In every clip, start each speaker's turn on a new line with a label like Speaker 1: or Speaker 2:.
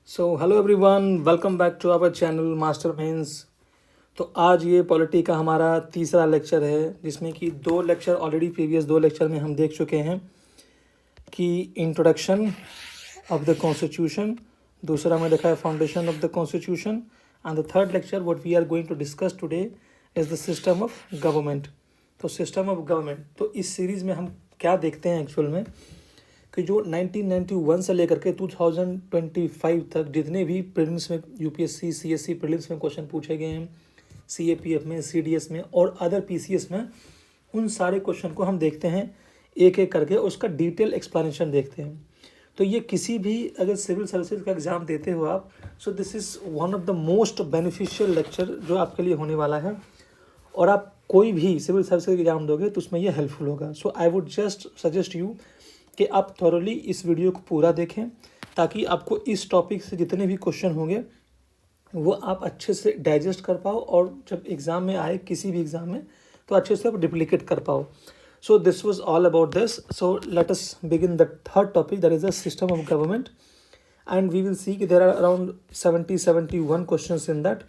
Speaker 1: So hello everyone, welcome back to our channel master mains. तो आज ये polity का हमारा तीसरा लेक्चर है, जिसमें कि दो लेक्चर ऑलरेडी प्रीवियस दो लेक्चर में हम देख चुके हैं कि इंट्रोडक्शन ऑफ द कॉन्स्टिट्यूशन, दूसरा में देखा है foundation of the constitution, and the third lecture what we are going to discuss today is the system of government. तो सिस्टम ऑफ गवर्नमेंट, तो इस सीरीज़ में हम क्या देखते हैं एक्चुअल में कि जो 1991 से लेकर के 2025 तक जितने भी प्रीलिम्स में यूपीएससी सीएससी प्रीलिम्स में क्वेश्चन पूछे गए हैं, सीएपीएफ में, सीडीएस में और अदर पीसीएस में, उन सारे क्वेश्चन को हम देखते हैं एक एक करके, उसका डिटेल एक्सप्लेनेशन देखते हैं। तो ये किसी भी अगर सिविल सर्विसेज का एग्ज़ाम देते हो आप, so this is one of the most beneficial lecture जो आपके लिए होने वाला है। और आप कोई भी सिविल सर्विसेज एग्ज़ाम दोगे तो उसमें ये हेल्पफुल होगा। So I would just suggest you कि आप थॉरली इस वीडियो को पूरा देखें, ताकि आपको इस टॉपिक से जितने भी क्वेश्चन होंगे वो आप अच्छे से डाइजेस्ट कर पाओ, और जब एग्ज़ाम में आए किसी भी एग्ज़ाम में तो अच्छे से आप रिप्लिकेट कर पाओ। So this was all about this. So let us begin the third topic, that is the system of government, and we will see कि there are around 71 questions in that.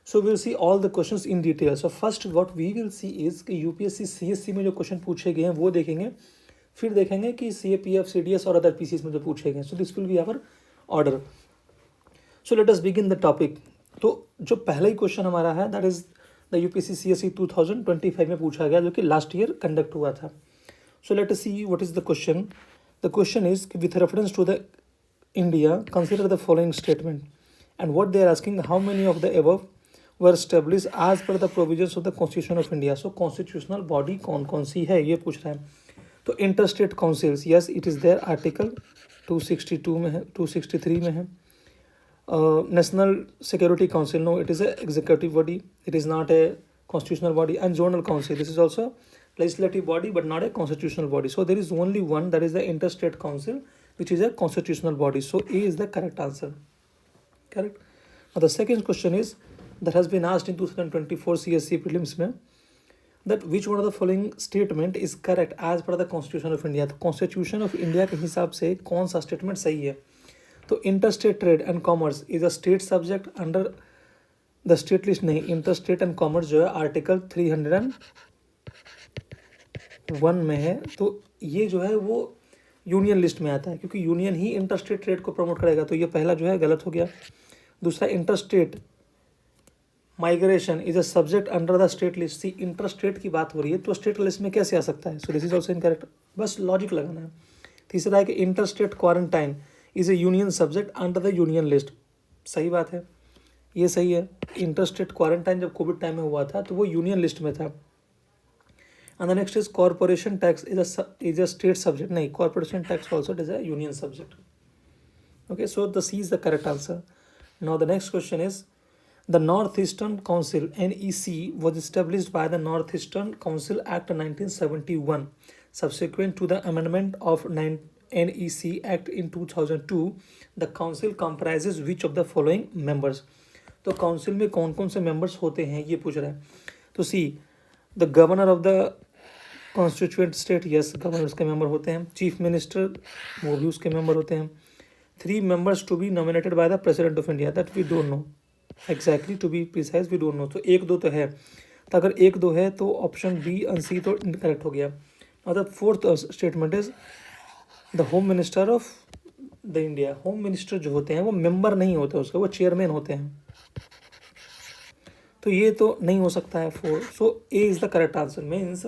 Speaker 1: So we'll see all the questions in detail. So first what we will see is कि UPSC CSC में जो question पूछे गए हैं वो देखेंगे, फिर देखेंगे कि सीएपीएफ सीडीएस और अदर पीसीएस में जो पूछे गए हैं. So this will be our order. So let us begin the topic. तो जो पहला ही क्वेश्चन हमारा है that is the UPSC CSC 2025 में पूछा गया, जो कि लास्ट ईयर कंडक्ट हुआ था. So let us see what is the question. The question is with reference to the India consider the following statement, and what they are asking, how many of the above were establish as per the provisions of the constitution of India. So constitutional body कौन कौन सी है ये पूछ रहा है. तो interstate councils, yes it is there, article 262 में है, 263 में है. National security council, no it is a executive body, it is not a constitutional body. And zonal council, this is also legislative body but not a constitutional body. So there is only one, that is the interstate council, which is a constitutional body. So A is the correct answer. Correct. Now the second question is that has been asked in 2024 CSC prelims में, that which one of the following statement is correct as per the constitution of India. तो constitution of India के हिसाब से कौन सा statement सही है. तो interstate trade and commerce is a state subject under the state list. नहीं, interstate and commerce जो है आर्टिकल 301 में है, तो ये जो है वो यूनियन लिस्ट में आता है, क्योंकि यूनियन ही इंटरस्टेट ट्रेड को प्रमोट करेगा. तो ये पहला जो है गलत हो गया. दूसरा, interstate migration is a subject under the state list. See, interstate की बात हो रही है तो स्टेट लिस्ट में कैसे आ सकता है. So this is also incorrect, बस लॉजिक लगाना है. तीसरा है कि interstate quarantine is A union subject under the union list. सही बात है, ये सही है. इंटरस्टेट क्वारंटाइन जब कोविड टाइम में हुआ था तो वो यूनियन लिस्ट में था. And the next is corporation tax is a state subject. नहीं, corporation tax also is a union subject. Okay, so the C is the correct answer. Now the next question is, the Northeastern Council NEC was established by the Northeastern Council Act 1971. Subsequent to the amendment of NEC Act in 2002, the council comprises which of the following members. तो council में कौन कौन से members होते हैं ये पूछ रहा है. तो C, the governor of the constituent state, yes governor उसके मेंबर होते हैं. चीफ मिनिस्टर, वो भी उसके मेंबर होते हैं. 3 members to be nominated by the president of India, that we don't know exactly, to be precise we don't know. तो 1 2 तो है, तो अगर 1 2 है तो ऑप्शन बी एंड सी तो इनकरेक्ट हो गया. मतलब fourth statement is the home minister of the India. Home minister जो होते हैं वो मेंबर नहीं होते उसके, वो चेयरमैन होते हैं. तो ये तो नहीं हो सकता है 4. So A is the correct answer. Means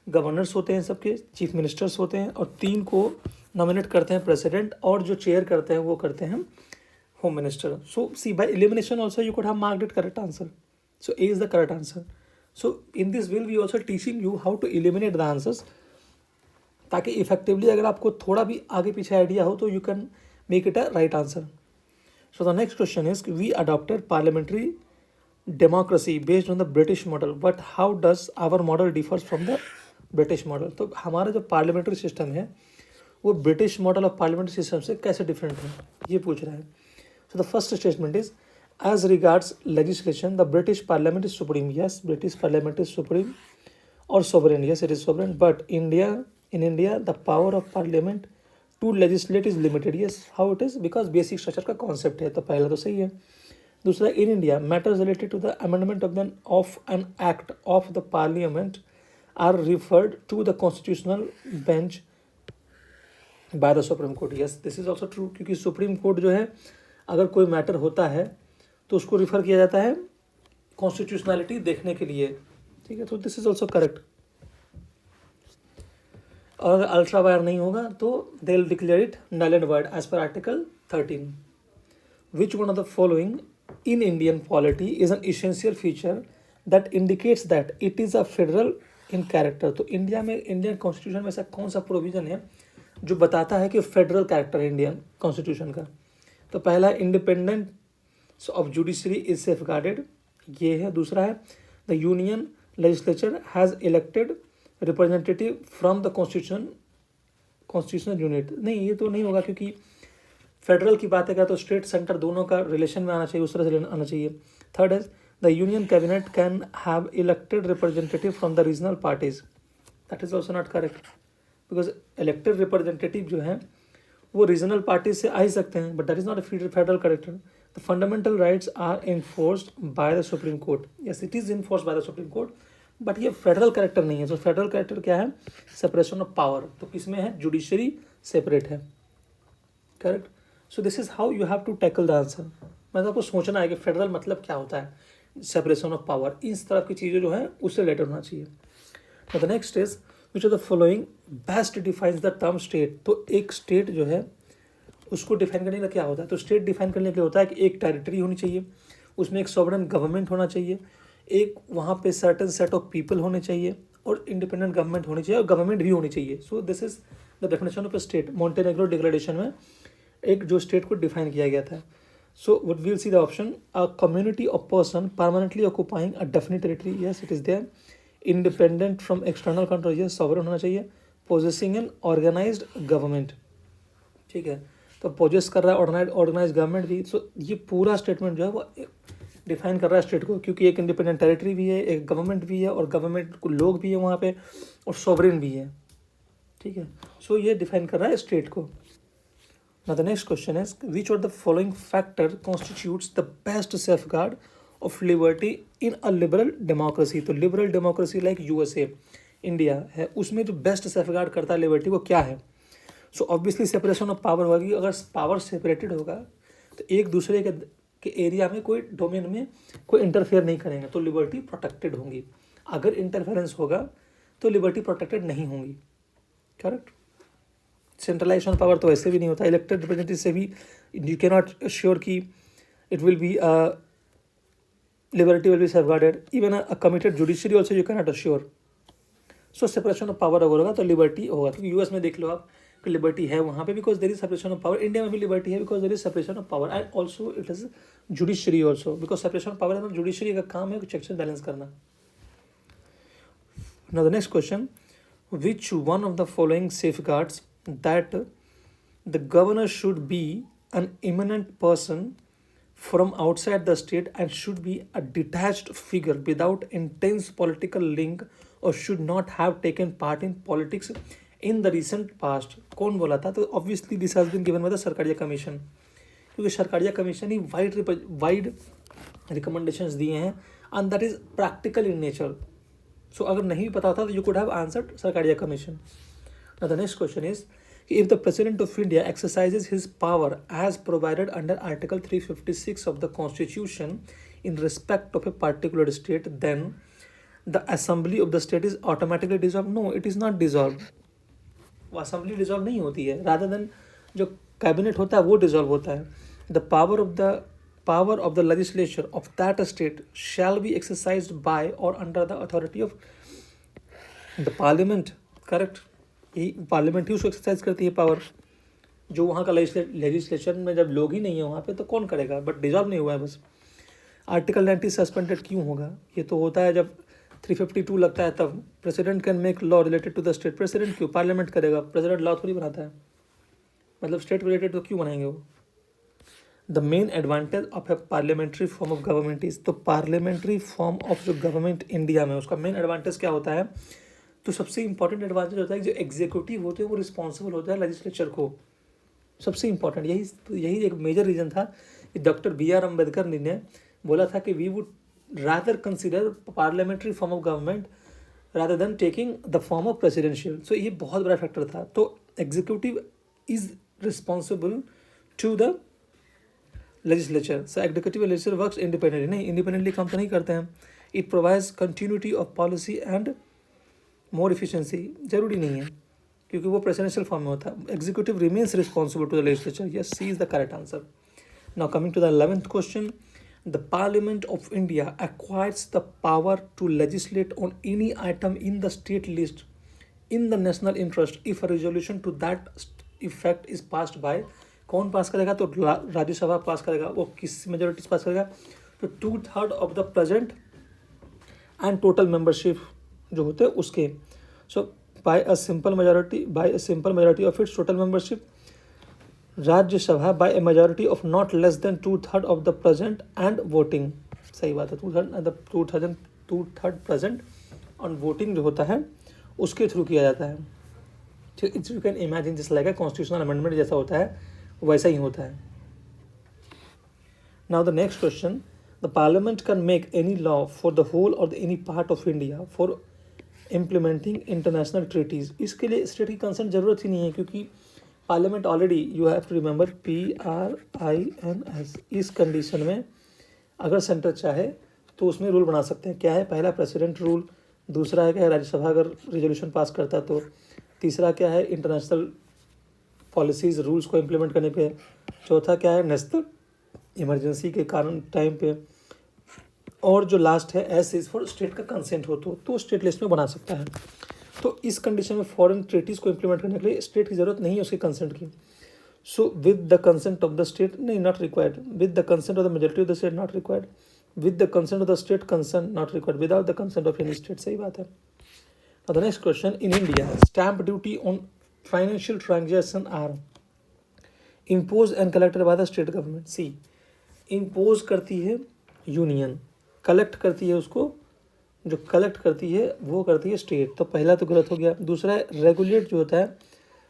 Speaker 1: governors होते हैं सबके, चीफ मिनिस्टर्स होते हैं, और 3 को नॉमिनेट करते हैं प्रेसिडेंट, और जो चेयर करते हैं वो करते हैं home minister. So see, by elimination also you could have marked it correct answer. So A is the correct answer. So in this will we also teaching you how to eliminate the answers, ताकि effectively अगर आपको थोड़ा भी आगे पीछे idea हो तो you can make it a right answer. So the next question is, we adopted parliamentary democracy based on the British model, but how does our model differs from the British model. तो हमारा जो parliamentary system है वो British model of parliamentary system से कैसे different है ये पूछ रहा है. So the first statement is, as regards legislation the British parliament is supreme. Yes, British parliament is supreme और sovereign. Yes, it is sovereign. But in India the power of parliament to legislate is limited, yes how it is, because basic structure का concept है, तो पहला तो सही है। दूसरा, in India matters related to the amendment of an act of the parliament are referred to the constitutional bench by the supreme court, yes this is also true, क्योंकि supreme court जो है अगर कोई मैटर होता है तो उसको refer किया जाता है कॉन्स्टिट्यूशनलिटी देखने के लिए, ठीक है, तो दिस इज ऑल्सो करेक्ट। और अगर अल्ट्रा वायर नहीं होगा तो they will declare it null and void as per article 13। Which one of the following in Indian polity is an essential feature that indicates that it is a federal in character। तो India में Indian constitution में ऐसा कौन सा provision है जो बताता है कि फेडरल कैरेक्टर है इंडियन कॉन्स्टिट्यूशन का? तो पहला, independence of judiciary is safe guarded, ये है। दूसरा है, the union legislature has elected representative from the constitutional unit, नहीं ये तो नहीं होगा, क्योंकि फेडरल की बात है तो स्टेट सेंटर दोनों का रिलेशन में आना चाहिए, उस तरह से आना चाहिए। थर्ड है, the union cabinet can have elected representative from the regional parties, that is also not correct, because elected representative जो है वो रीजनल पार्टी से आ ही सकते हैं, but that is not a federal character. The fundamental rights are enforced by the supreme court, yes it is enforced by the supreme court, but ये federal character नहीं है। तो फेडरल करेक्टर क्या है? सेपरेशन ऑफ पावर, तो किसमें है? Judiciary separate है, correct. So this is how you have to tackle the answer. मतलब आपको सोचना है कि फेडरल मतलब क्या होता है, सेपरेशन ऑफ पावर, इस तरह की चीज़ें जो है उससे रिलेटेड होना चाहिए। तो the next is which of the following best defines the term state. तो एक स्टेट जो है उसको डिफाइन करने का क्या होता है? तो स्टेट डिफाइन करने के लिए होता है कि एक टेरिटरी होनी चाहिए, उसमें एक सॉवरेन गवर्नमेंट होना चाहिए, एक वहाँ पे सर्टन सेट ऑफ पीपल होने चाहिए, और इंडिपेंडेंट गवर्नमेंट होनी चाहिए, और गवर्नमेंट भी होनी चाहिए। So this is the definition of a state. Montenegro declaration में एक जो स्टेट को डिफाइन किया गया था। So would will see the option, a community of person permanently occupying a definite territory, yes it is there. Independent from external control, yes sovereign होना चाहिए। Possessing N organised government, ठीक है, तो poses कर रहा है ऑर्गेनाइज गवर्नमेंट भी। सो ये पूरा स्टेटमेंट जो है वो डिफाइन कर रहा है स्टेट को, क्योंकि एक इंडिपेंडेंट टेरिटरी भी है, एक गवर्नमेंट भी है, और गवर्नमेंट को लोग भी है वहाँ पे, और सॉवरेन भी है, ठीक है। सो ये डिफाइन कर रहा है स्टेट को। Now the next question is, which of the following factor constitutes the best safeguard of liberty in a liberal democracy? तो liberal democracy like USA, India है, उसमें जो बेस्ट सेफगार्ड करता है लिबर्टी को क्या है? So obviously separation of power होगी। अगर पावर सेपरेटेड होगा तो एक दूसरे के एरिया में, कोई डोमेन में कोई इंटरफेयर नहीं करेंगे, तो लिबर्टी प्रोटेक्टेड होंगी। अगर इंटरफेरेंस होगा तो लिबर्टी प्रोटेक्टेड नहीं होंगी, करेक्ट। सेंट्रलाइजेशन ऑफ पावर तो ऐसे भी नहीं होता, इलेक्टेड रिप्रेजेंटेटिव से भी यू कैन नॉट श्योर कि it will be liberty will be safeguarded, even a committed judiciary also you can not assure. So separation of power अगर होगा तो लिबर्टी होगा, क्योंकि यूएस में देख लो आप कि लिबर्टी है वहाँ पे, because there is separation of power. India में भी लिबर्टी है because there is separation of power, and also it is judiciary also, because separation of power judiciary का काम है चेक्स एंड बैलेंस करना। Now the next question, which one of the following safeguards that the governor should be an eminent person from outside the state and should be a detached figure without intense political link or should not have taken part in politics in the recent past? कौन बोला था? तो obviously this has been given by the Sarkaria commission, क्योंकि Sarkaria commission ही wide recommendations दिए हैं, and that is practical in nature. सो अगर नहीं पता होता तो you could have answered Sarkaria commission. Now the next question is, if the president of India exercises his power as provided under article 356 of the constitution in respect of a particular state, then the assembly of the state is automatically dissolve. No, it is not dissolve. वो assembly dissolve नहीं होती है, rather than जो cabinet होता है वो dissolve होता है। The power of the legislature of that state shall be exercised by or under the authority of the parliament, correct। यही पार्लियामेंट ही उसको एक्सरसाइज करती है पावर, जो वहाँ का लेजिस्लेशन में जब लोग ही नहीं है वहाँ पे तो कौन करेगा, बट डिजॉल्व नहीं हुआ है बस। आर्टिकल 90 सस्पेंडेड क्यों होगा? ये तो होता है जब 352 लगता है तब। President can make law related to the state, president क्यों? पार्लियामेंट करेगा, प्रेसिडेंट लॉ थोड़ी बनाता है, मतलब स्टेट रिलेटेड तो क्यों बनाएंगे वो? The main advantage of A parliamentary form of government is, तो पार्लियामेंट्री फॉर्म ऑफ जो गवर्नमेंट इंडिया में उसका मेन एडवांटेज क्या होता है? तो सबसे इंपॉर्टेंट एडवांटेज होता है कि जो एग्जीक्यूटिव होते हैं वो रिस्पॉन्सिबल होता है लेजिस्लेचर को, सबसे इंपॉर्टेंट यही एक मेजर रीज़न था कि डॉक्टर B.R. अम्बेडकर ने बोला था कि we would rather consider parliamentary form of government rather than taking the form of presidential. So ये बहुत बड़ा फैक्टर था। तो executive is responsible to the legislature. So executive legislature works independently, नहीं इंडिपेंडेंटली काम तो नहीं करते हैं। It provides continuity of policy and more efficiency, जरूरी नहीं है क्योंकि वो प्रेसिडेंशियल फॉर्म में होता है। Executive remains responsible to the legislature, yes C is the correct answer. Now coming to the 11th question, the parliament of India acquires the power to legislate on any item in the state list in the national interest if a resolution to that effect is passed by, कौन pass करेगा? तो राज्यसभा पास करेगा। वो किस majority से पास करेगा? तो 2/3 of the present and total membership जो होते हैं उसके। So by a simple majority of its total membership, Rajya Sabha by a majority of not less than 2/3 of the present and voting, सही बात है, 2/3 प्रेजेंट ऑन वोटिंग जो होता है उसके थ्रू किया जाता है। ठीक, इट्स यू कैन इमेजिन जिस लाइक कॉन्स्टिट्यूशनल अमेंडमेंट जैसा होता है वैसा ही होता है। Now the next question, the parliament can make any law for the whole और any part of India for implementing international treaties. इसके लिए स्टेट की कंसर्न जरूरत ही नहीं है क्योंकि parliament already, you have to remember PRINS, इस कंडीशन में अगर सेंटर चाहे तो उसमें रूल बना सकते हैं। क्या है? पहला प्रेसिडेंट रूल, दूसरा है क्या है राज्यसभा अगर रेजोल्यूशन पास करता है तो, तीसरा क्या है इंटरनेशनल पॉलिसीज़ रूल्स को इम्प्लीमेंट करने पे, चौथा क्या है नेशनल इमरजेंसी के कारण टाइम पे, और जो लास्ट है एस इज फॉर स्टेट का कंसेंट हो तो स्टेट लिस्ट में बना सकता है। तो इस कंडीशन में फॉरेन ट्रीटीज़ को इम्प्लीमेंट करने के लिए स्टेट की जरूरत नहीं है उसके कंसेंट की। So with the consent of the state, नहीं not required, with the consent of the majority of the state not required, with the consent of the state concern not required, without the consent of any state, सही बात है। The next question, in India stamp duty on financial transaction are impose and collected by the state government. C, impose करती है union, collect करती है उसको, जो collect करती है वो करती है स्टेट। तो पहला तो गलत हो गया। दूसरा है रेगुलेट जो होता है,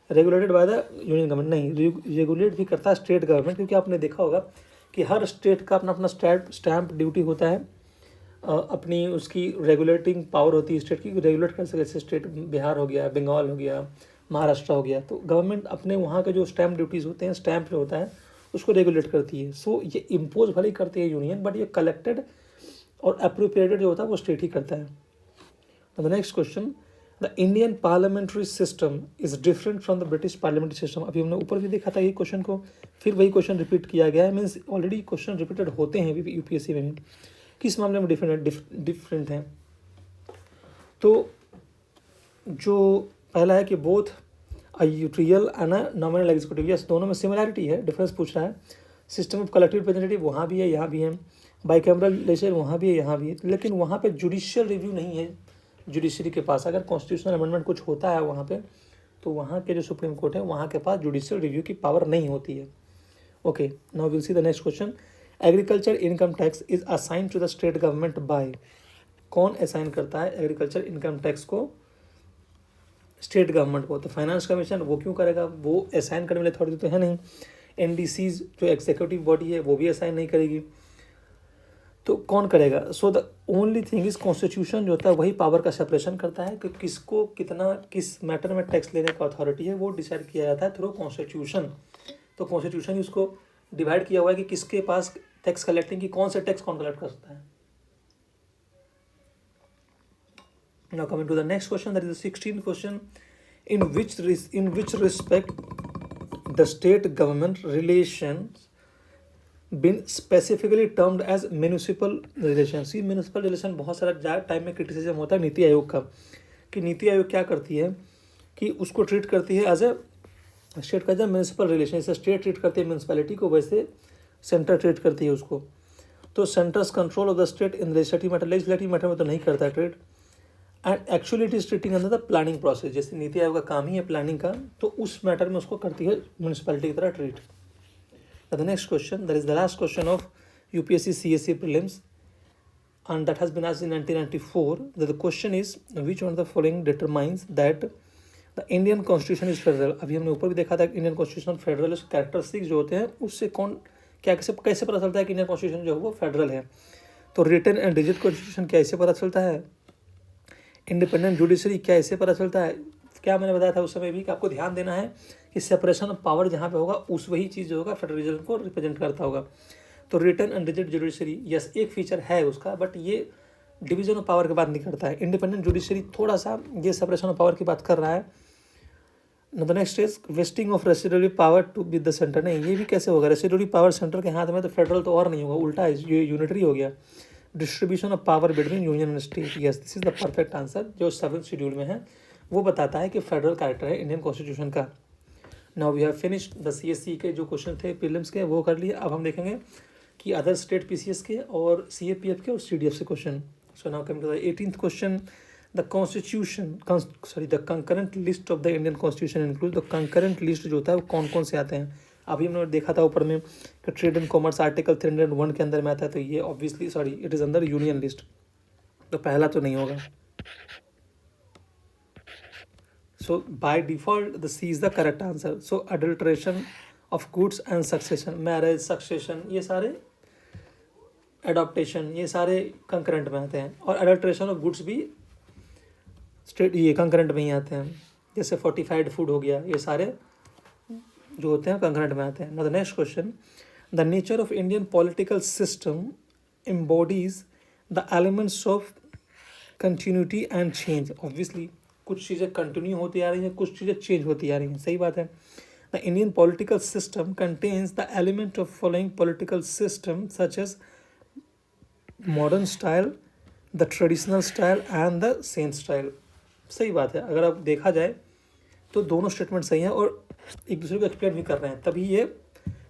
Speaker 1: regulated by the union government, नहीं रेगुलेट भी करता है स्टेट गवर्नमेंट, क्योंकि आपने देखा होगा कि हर स्टेट का अपना अपना स्टैम्प ड्यूटी होता है, अपनी उसकी रेगुलेटिंग पावर होती है स्टेट की, रेगुलेट कर सके। जैसे स्टेट बिहार हो गया, बंगाल हो गया, महाराष्ट्र हो गया, तो गवर्नमेंट अपने वहाँ के जो स्टैम्प ड्यूटीज़ होते हैं, स्टैम्प जो होता है उसको रेगुलेट करती है। सो ये इम्पोज भले ही करती है यूनियन, बट ये कलेक्टेड और अप्रोप्रिएटेड जो होता है वो स्टेट ही करता है। The next question, the Indian parliamentary system is different from the British parliamentary system. अभी हमने ऊपर भी देखा था ये क्वेश्चन को, फिर वही क्वेश्चन रिपीट किया गया है। मीन्स ऑलरेडी क्वेश्चन रिपीटेड होते हैं UPSC में भी। किस मामले में डिफरेंट हैं? तो जो पहला है कि both real and nominal executive, yes दोनों में सिमिलैरिटी है, डिफरेंस पूछ रहा है। सिस्टम ऑफ कलेक्टिव रिप्रेजेंटेटिव वहाँ भी है, यहाँ भी है। बाइकैमरल लेजिस्लेचर वहाँ भी है, यहाँ भी है, लेकिन वहाँ पे जुडिशियल रिव्यू नहीं है जुडिशरी के पास। अगर कॉन्स्टिट्यूशनल अमेंडमेंट कुछ होता है वहाँ पे, तो वहाँ के जो सुप्रीम कोर्ट है वहाँ के पास जुडिशियल रिव्यू की पावर नहीं होती है। Okay, now will see the next question, agriculture income tax is assign to the state government by, कौन असाइन करता है एग्रीकल्चर इनकम टैक्स को स्टेट गवर्नमेंट को? तो फाइनेंस कमीशन। वो क्यों करेगा? वो असाइन करने वाली अथॉरिटी तो है नहीं। NDCs जो एग्जीक्यूटिव बॉडी है वो भी असाइन नहीं करेगी, तो कौन करेगा? So the only thing is constitution जो होता है वही पावर का सेपरेशन करता है कि किसको कितना किस मैटर में टैक्स लेने का अथॉरिटी है वो डिसाइड किया जाता है थ्रू कॉन्स्टिट्यूशन। तो कॉन्स्टिट्यूशन ही उसको डिवाइड किया हुआ है कि किसके पास टैक्स कलेक्टिंग की, कौन से टैक्स कौन कलेक्ट कर सकता है। Now coming to the next question, that is the 16th question, in which respect the state government relations been specifically termed as municipal relations। ये म्यूनिसिपल रिलेशन बहुत सारा टाइम में क्रिटिसिज्म होता है नीति आयोग का, कि नीति आयोग क्या करती है कि उसको ट्रीट करती है एज ए स्टेट का, जब म्यूनिसिपल रिलेशन, जैसे स्टेट ट्रीट करती है म्यूनिसपैलिटी को वैसे सेंटर ट्रीट करती है उसको। तो centres control of the state in legislative matter में तो नहीं करता है treat, and actually it is treating under the planning process. जैसे नीति आयोग का काम ही है प्लानिंग का, तो उस मैटर में उसको करती है म्यूनिसपैलिटी की तरह treat. The next question, that is the last question of UPSC CSE prelims, and that has been asked in 1994. The question is which one of the following determines that the Indian Constitution is federal. अभी हमने ऊपर भी देखा था Indian constitution federal characteristics जो होते हैं उससे कौन क्या कैसे पता चलता है कि इंडियन कॉन्स्टिट्यूशन जो है वो फेडरल है. तो रिटन एंड डिजिट कॉन्स्टिट्यूशन क्या इससे पता चलता है. इंडिपेंडेंट जुडिशरी क्या इससे पता चलता है. क्या मैंने बताया था उस समय भी कि आपको ध्यान देना है कि सेपरेशन ऑफ पावर जहाँ पे होगा उस वही चीज़ जो होगा फेडरलिज्म को रिप्रेजेंट करता होगा. तो written and rigid judiciary yes एक फीचर है उसका, बट ये डिवीजन ऑफ पावर की बात नहीं करता है. इंडिपेंडेंट जुडिशरी थोड़ा सा ये सेपरेशन ऑफ पावर की बात कर रहा है. The next is vesting of residuary power to with the centre. नहीं, ये भी कैसे होगा. रेसिडुअरी पावर सेंटर के हाथ में, तो फेडरल तो और नहीं होगा, उल्टा है, ये यूनिटरी हो गया. Distribution of power between union and state. Yes, this is the perfect answer जो 7th शेड्यूल में है. वो बताता है कि फेडरल कैरेक्टर है इंडियन कॉन्स्टिट्यूशन का. Now we have finished the CSC के जो क्वेश्चन थे प्रीलिम्स के वो कर लिए. अब हम देखेंगे कि अदर स्टेट PCS के और CAPF के और CDF से क्वेश्चन. So now coming to the 18th question. The the concurrent list of the Indian constitution include. The concurrent list जो होता है वो कौन कौन से आते हैं. अभी हमने देखा था ऊपर में कि ट्रेड एंड कॉमर्स आर्टिकल 301 के अंदर में आता है, तो ये ऑब्वियसली इट इज़ अंदर यूनियन लिस्ट, तो पहला तो नहीं होगा. So by default the C is the correct answer. So adulteration of goods and succession, marriage, succession, ये सारे एडॉप्टेशन, ये सारे कंकरेंट में आते हैं. और अडल्ट्रेशन ऑफ गुड्स भी स्टेट ये कंकरेंट में ही आते हैं. जैसे फोर्टिफाइड फूड हो गया, ये सारे जो होते हैं कंकरेंट में आते हैं. Now the next question. The nature of Indian political system embodies the elements of continuity and change. Obviously कुछ चीज़ें कंटिन्यू होती आ रही हैं, कुछ चीज़ें चेंज होती आ रही हैं, सही बात है. The Indian political system contains the element of following political system such as modern style, the traditional style and the same style. सही बात है. अगर आप देखा जाए तो दोनों स्टेटमेंट सही हैं और एक दूसरे को एक्सप्लेन भी कर रहे हैं, तभी ये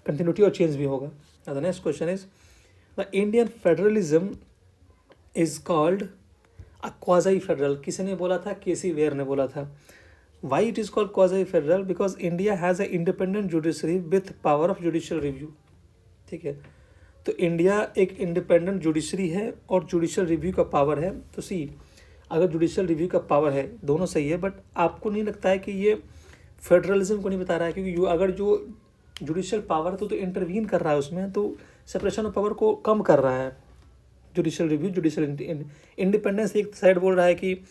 Speaker 1: कंटिन्यूटी और चेंज भी होगा. The next question is the Indian federalism is called a quasi federal. किसी ने बोला था, KC वेयर ने बोला था. Why it is called quasi federal? Because India has a independent judiciary with power of judicial review. ठीक है, तो इंडिया एक इंडिपेंडेंट जुडिशरी है और जुडिशियल रिव्यू का पावर है. तो अगर जुडिशियल रिव्यू का पावर है, दोनों सही है, बट आपको नहीं लगता है कि ये फेडरलिज्म को नहीं बता रहा है, क्योंकि अगर जो जुडिशियल पावर है तो इंटरवीन कर रहा है उसमें, तो सेपरेशन ऑफ पावर को कम कर रहा है. जुडिशियल रिव्यू, जुडिशियल इंडिपेंडेंस एक साइड बोल रहा है कि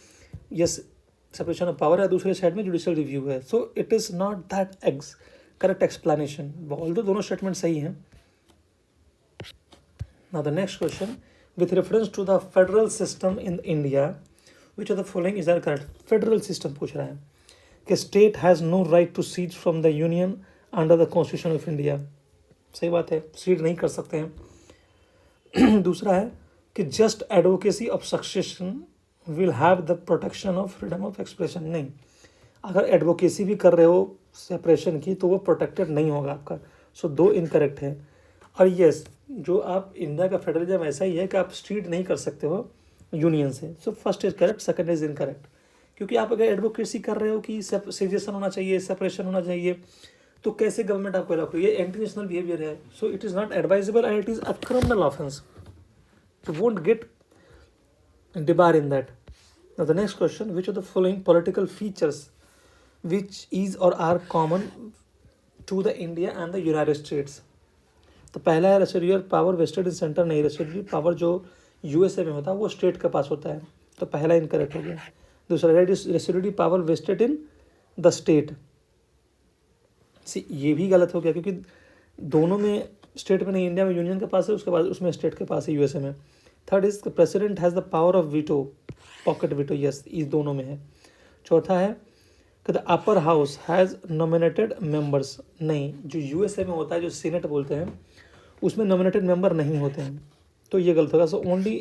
Speaker 1: यस सेपरेशन ऑफ पावर है, दूसरे साइड में जुडिशियल रिव्यू है. So it is not that correct explanation. Although दोनों स्टेटमेंट सही हैं. Now the next question. With reference to the federal system in India which of the following is correct. Federal system पूछ रहा है कि state has no right to secede from the union under the constitution of India. सही बात है, seed नहीं कर सकते हैं. दूसरा है कि just advocacy of succession will have the protection of freedom of expression. नहीं, अगर एडवोकेसी भी कर रहे हो सेपरेशन की तो वो प्रोटेक्टेड नहीं होगा आपका. सो दो इनकरेक्ट है. और यस, जो आप इंडिया का फेडरलिज्म ऐसा ही है कि आप स्ट्रीट नहीं कर सकते हो यूनियन से. सो first is correct, second is incorrect. क्योंकि आप अगर एडवोकेसी कर रहे हो कि सेपरेशन होना चाहिए, सेपरेशन होना चाहिए, तो कैसे गवर्नमेंट आपको अलाउ करेगी. ये एंटी नेशनल बिहेवियर है. So it is not advisable and it is a criminal offence. You won't get debar in that. Now the next question, which of the following political features which is or are common to the India and the United States? तो पहला है residual power vested इन centre. नहीं, residual power जो USA में होता है वो state के पास होता है, तो पहला इनकरेक्ट हो गया. दूसरा residual power vested in the state. ये भी गलत हो गया क्योंकि दोनों में स्टेट में नहीं, इंडिया में यूनियन के पास है, उसके बाद उसमें स्टेट के पास है USA में. Third is president has the power of veto, pocket veto. Yes, इस दोनों में है. चौथा है कि the upper house has nominated members. नहीं, जो USA में होता है, जो सीनेट बोलते हैं, उसमें नॉमिनेटेड मेंबर नहीं होते हैं, तो ये गलत होगा. So only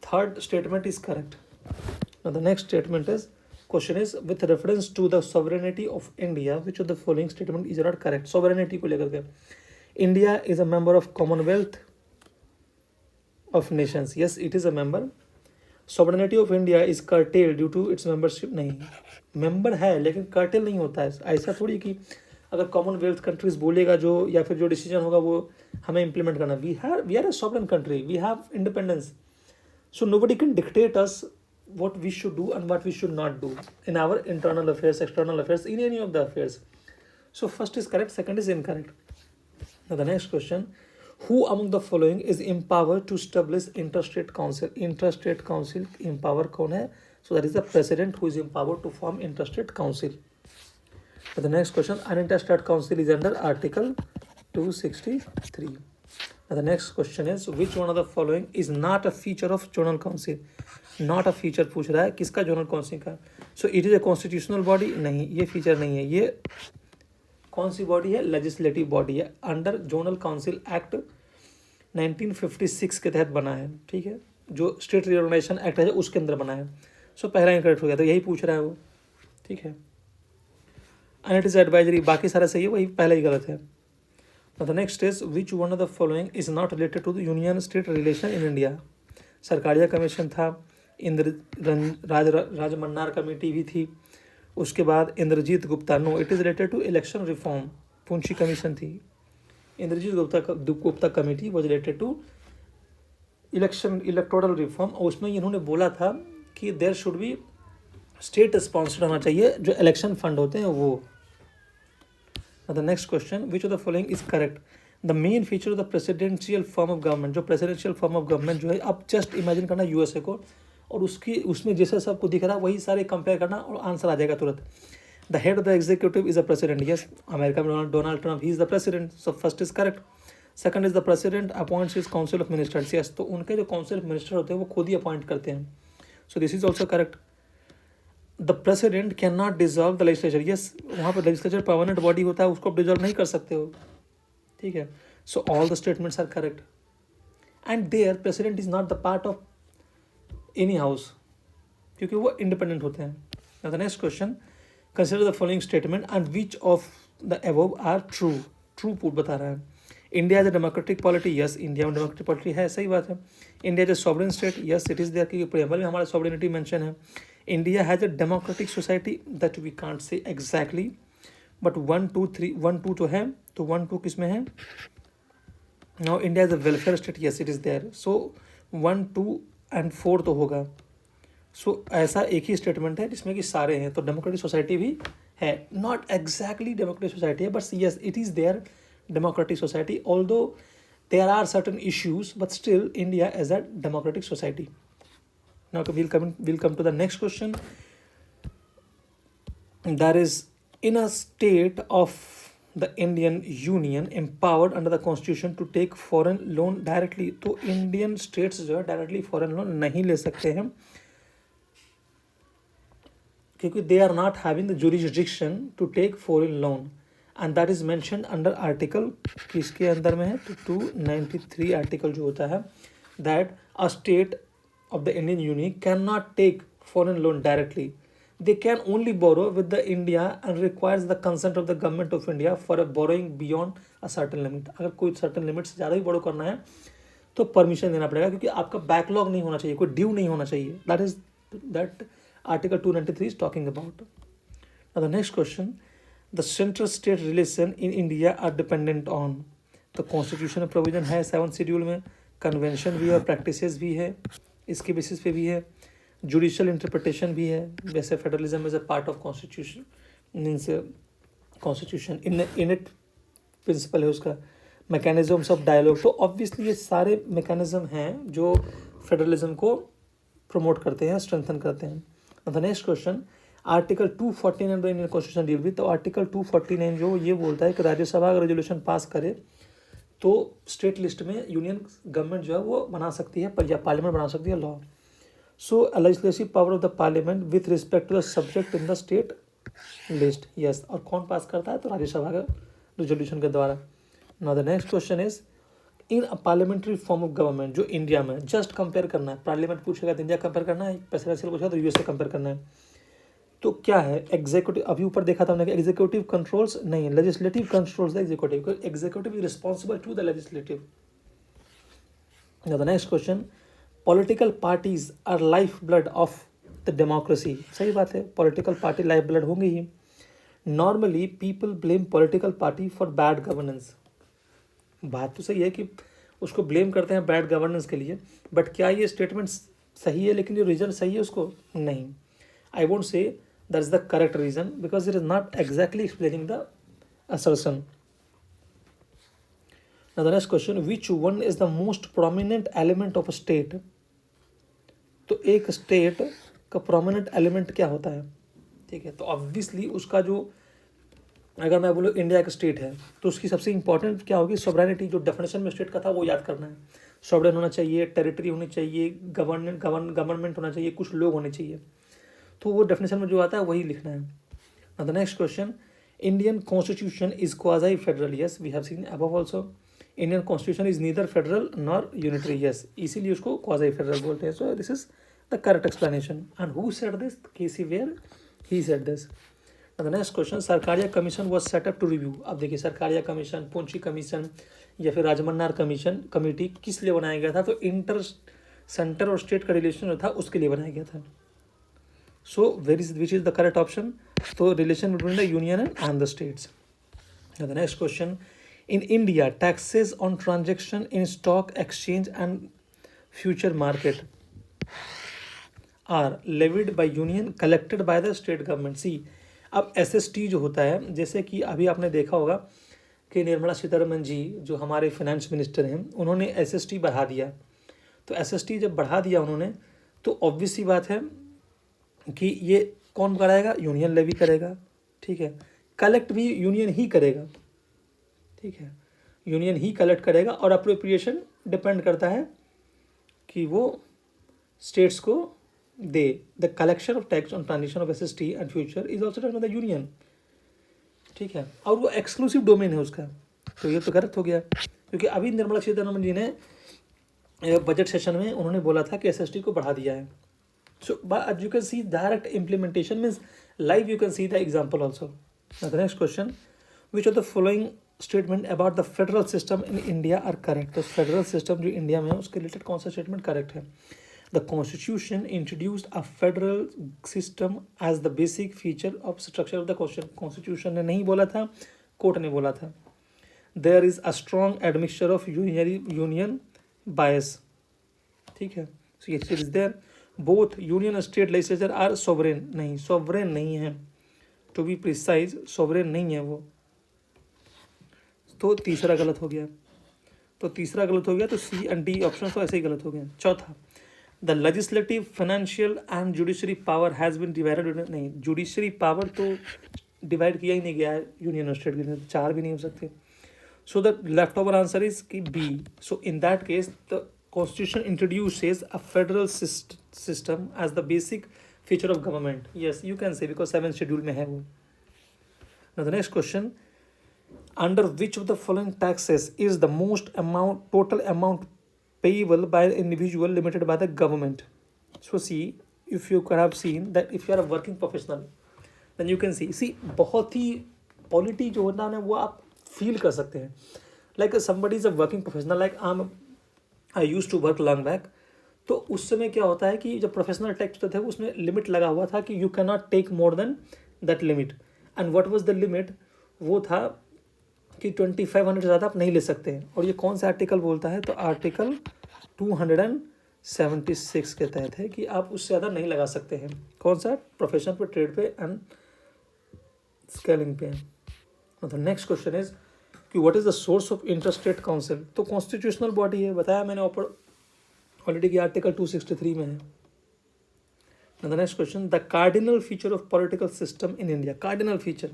Speaker 1: third statement is correct. The next statement is question is with reference to the sovereignty of India which of the following statement is not correct. Sovereignty को लेकर के, India is a member of commonwealth of nations. Yes, it is a member. Sovereignty of India is curtailed due to its membership. नहीं, member है लेकिन curtail नहीं होता है. ऐसा थोड़ी कि अगर कॉमनवेल्थ कंट्रीज बोलेगा जो, या फिर जो डिसीजन होगा वो हमें इम्प्लीमेंट करना. We are a sovereign country, we have independence. So nobody can dictate us what we should do and what we should not do in our internal affairs, external affairs, in any of the affairs. So first is correct, second is incorrect. Now the next question, who among the following is empowered to establish interstate council? Interstate council empower कौन है? So that is the president who is empowered to form interstate council. Now the next question, an interstate council is under Article 263. Now the next question is, which one of the following is not a feature of zonal council? Not a feature पूछ रहा है, किसका zonal council का? So it is a constitutional body? नहीं, ये feature नहीं है. ये कौन सी बॉडी है? लेजिस्लेटिव बॉडी है, अंडर जोनल काउंसिल एक्ट 1956 के तहत बना है. ठीक है, जो स्टेट रिओर्गनाइजेशन एक्ट है उसके अंदर बना है. सो पहला इनकरेक्ट हो गया, तो यही पूछ रहा है वो. ठीक है, एंड इट इज एडवाइजरी, बाकी सारा सही है, वही पहला ही गलत है. The next is, which one of the following is not related to the union state relation in India? Sarkaria commission था, राजमन्नार कमेटी भी थी, उसके बाद Indrajit Gupta, no it is related to election reform, Punchhi commission थी. Indrajit Gupta committee was related to electoral reform, और उसमें इन्होंने बोला था कि there should be state sponsored होना चाहिए जो इलेक्शन फंड होते हैं वो. The next question, which of the following is correct? The main feature of the presidential form of government, जो प्रेसिडेंशियल फॉर्म ऑफ गवर्नमेंट जो है, आप जस्ट इमेजिन करना यूएसए को, और उसमें जैसे सबको दिख रहा है वही सारे कंपेयर करना और आंसर आ जाएगा तुरंत. The head of the executive is the president. Yes, America में Donald Trump, he is the president, so first is correct. Second is the president appoints his council of ministers. Yes, तो उनके जो council of minister होते हैं वो खुद ही appoint करते हैं. So this is also correct. The president can not dissolve the legislature. Yes, वहाँ पर लेजिस्लेचर परमानेंट बॉडी होता है, उसको आप डिजॉल्व नहीं कर सकते हो. ठीक है, so all the statements are correct. And their president is not the part of any house, क्योंकि वो इंडिपेंडेंट होते हैं. The next question, consider the following statement and which of the above are true. True put बता रहा है. India is a democratic polity. Yes, India में democratic polity है, सही बात है. India is a sovereign state. Yes, it is there, क्योंकि preamble में हमारा सॉवरेनिटी मेंशन है. India has a democratic society, that we can't say exactly, but 1 2 3 1 2 तो है, तो 1 2 किस में है? Now India is a welfare state. Yes, it is there. So 1 2 and 4 तो होगा. सो ऐसा एक ही स्टेटमेंट है जिसमें कि सारे हैं, तो डेमोक्रेटिक सोसाइटी भी है. नॉट एग्जैक्टली डेमोक्रेटिक सोसाइटी है, but yes it is there democratic society, although there are certain issues, but still India is a democratic society. Now we'll come to the next question. That is, in a state of the Indian Union empowered under the Constitution to take foreign loan directly, तो Indian states जो है directly foreign loan नहीं ले सकते हैं, क्योंकि they are not having the jurisdiction to take foreign loan. And that is mentioned under article, किसके अंदर में है? तो 293 आर्टिकल जो होता है, that a state of the Indian union can not take foreign loan directly. They can only borrow with the India and requires the consent of the government of India for a borrowing beyond a certain limit. अगर कोई certain limit से ज़्यादा भी बोरो करना है तो permission देना पड़ेगा, क्योंकि आपका बैकलॉग नहीं होना चाहिए, कोई ड्यू नहीं होना चाहिए. That article 293 is talking about. The next question, the central state relation in India are dependent on. तो कॉन्स्टिट्यूशन प्रोविजन है 7 शेड्यूल में, कन्वेंशन भी है, प्रैक्टिसेस भी है, इसके बेसिस पे भी है, जुडिशियल इंटरप्रिटेशन भी है. वैसे federalism is a part of constitution, means constitution innate principle है उसका. मैकेनिज्म्स ऑफ डायलॉग, तो ऑब्वियसली ये सारे मैकेनिज्म हैं जो फेडरलिज्म को प्रमोट करते हैं, स्ट्रेंथन करते हैं. The next question, article 249 the Indian constitution deal with. तो आर्टिकल 249 जो ये बोलता है कि राज्यसभा अगर रेजोल्यूशन पास करे तो स्टेट लिस्ट में यूनियन गवर्नमेंट जो है वो बना सकती है, या पार्लियामेंट बना सकती है law. So legislative power of the parliament with respect to the subject in the state list. Yes, और कौन पास करता है? तो राज्यसभा का रेजोल्यूशन के द्वारा. Now the next question is, in a parliamentary form of government, जो इंडिया में जस्ट कंपेयर करना है, पार्लियामेंट पूछेगा तो इंडिया कंपेयर करना है, प्रेसिडेंशियल पूछेगा तो यूएस से कंपेयर करना है. तो क्या है? एग्जीक्यूटिव, अभी ऊपर देखा था हमने कि एग्जीक्यूटिव कंट्रोल्स नहीं, legislative controls the executive, executive is responsible to the legislative. The next question, political parties are life blood of the democracy. सही बात है, पॉलिटिकल पार्टी लाइफ ब्लड होंगी ही. Normally people blame political party for bad governance. बात तो सही है कि उसको ब्लेम करते हैं बैड गवर्नेंस के लिए, बट क्या ये स्टेटमेंट्स सही है, लेकिन जो रीज़न सही है उसको नहीं। I won't say that is the correct reason because it is not exactly explaining the assertion. Now the next question, which one is the most prominent element of a state? तो एक state का prominent element क्या होता है? ठीक है, तो obviously उसका जो, अगर मैं बोलूँ इंडिया एक स्टेट है तो उसकी सबसे इंपॉर्टेंट क्या होगी? सॉवरेनिटी। जो डेफिनेशन में स्टेट का था वो याद करना है। सॉवरेन होना चाहिए, टेरिटरी होनी चाहिए, गवर्नमेंट होना चाहिए, कुछ लोग होने चाहिए, तो वो डेफिनेशन में जो आता है वही लिखना है। Now the next question, Indian constitution is quasi federal? Yes, we have seen above also. Indian constitution is neither federal nor unitary? Yes, इसीलिए उसको क्वाजी फेडरल बोलते हैं। So this is the correct explanation. And who said this? K C Wheare, he said this. The next question, Sarkaria commission was set up to review. अब देखिए, Sarkaria commission, Punchhi commission या फिर Rajamannar commission committee किस लिए बनाया गया था? तो इंटर सेंटर और स्टेट का रिलेशन जो था उसके लिए बनाया गया था। So which is the correct option? तो relation between the union and the states. The next question, in India taxes on transaction in stock exchange and future market are levied by union, collected by the state government. C, अब SST जो होता है, जैसे कि अभी आपने देखा होगा कि निर्मला सीतारमन जी जो हमारे फाइनेंस मिनिस्टर हैं, उन्होंने एसएसटी बढ़ा दिया। तो एसएसटी जब बढ़ा दिया उन्होंने, तो ऑब्वियस सी बात है कि ये कौन कराएगा? यूनियन लेवी करेगा। ठीक है, कलेक्ट भी यूनियन ही करेगा। ठीक है, यूनियन ही कलेक्ट करेगा, और अप्रोप्रिएशन डिपेंड करता है कि वो स्टेट्स को दे। The collection of tax on transaction of SST and future is also done by the union. ठीक है, और वो एक्सक्लूसिव डोमेन है उसका। तो ये तो गलत हो गया, क्योंकि अभी निर्मला सीतारमन जी ने बजट सेशन में उन्होंने बोला था कि एसएसटी को बढ़ा दिया है। So, but you can see direct implementation means live. You can see the example also. Now the next question, which of the following statement about the federal system in India are correct? तो federal system जो India में है उसके related कौन सा statement correct है? The Constitution introduced a federal system as the basic feature of structure of the Constitution ने नहीं बोला था, कोर्ट ने बोला था। There is a strong admixture of union bias. ठीक है, so ये चीज is there. Both union state legislature are sovereign? नहीं, सोवरेन नहीं है, टू बी प्रिसाइज सोवरेन नहीं है वो। तो तीसरा गलत हो गया, तो सी एंड डी ऑप्शन तो ऐसे ही गलत हो गया। चौथा, the legislative, financial and judiciary power has been divided? नहीं, जुडिशरी पावर तो डिवाइड किया ही नहीं गया है यूनियन और स्टेट के लिए, चार भी नहीं हो सकते। So the left over answer is की B. So in that case the Constitution introduces a federal system as the basic feature of government. Yes, you can say because 7th schedule में है वो। Now the next question, under which of the following taxes is the most amount, total amount payable by an individual limited by the government? So see, if you could have seen that if you are a working professional, then you can see बहुत ही polity जो होता है ना वो आप feel कर सकते हैं। Like somebody is a working professional, like I use to work long back. तो उस समय क्या होता है कि जब प्रोफेशनल टैक्स थे उसमें लिमिट लगा हुआ था कि you can not take more than that limit. And what was the limit? वो था कि 2500 से ज़्यादा आप नहीं ले सकते हैं। और ये कौन सा आर्टिकल बोलता है? तो आर्टिकल 276 के तहत है कि आप उससे ज़्यादा नहीं लगा सकते हैं। कौन सा? प्रोफेशन पे, ट्रेड पे एंड स्केलिंग पे। तो नेक्स्ट क्वेश्चन इज कि what is the source of interstate council? तो कॉन्स्टिट्यूशनल बॉडी है, बताया मैंने ऊपर ऑलरेडी कि आर्टिकल 263 में है। The next question, the cardinal feature of political system in India. Cardinal feature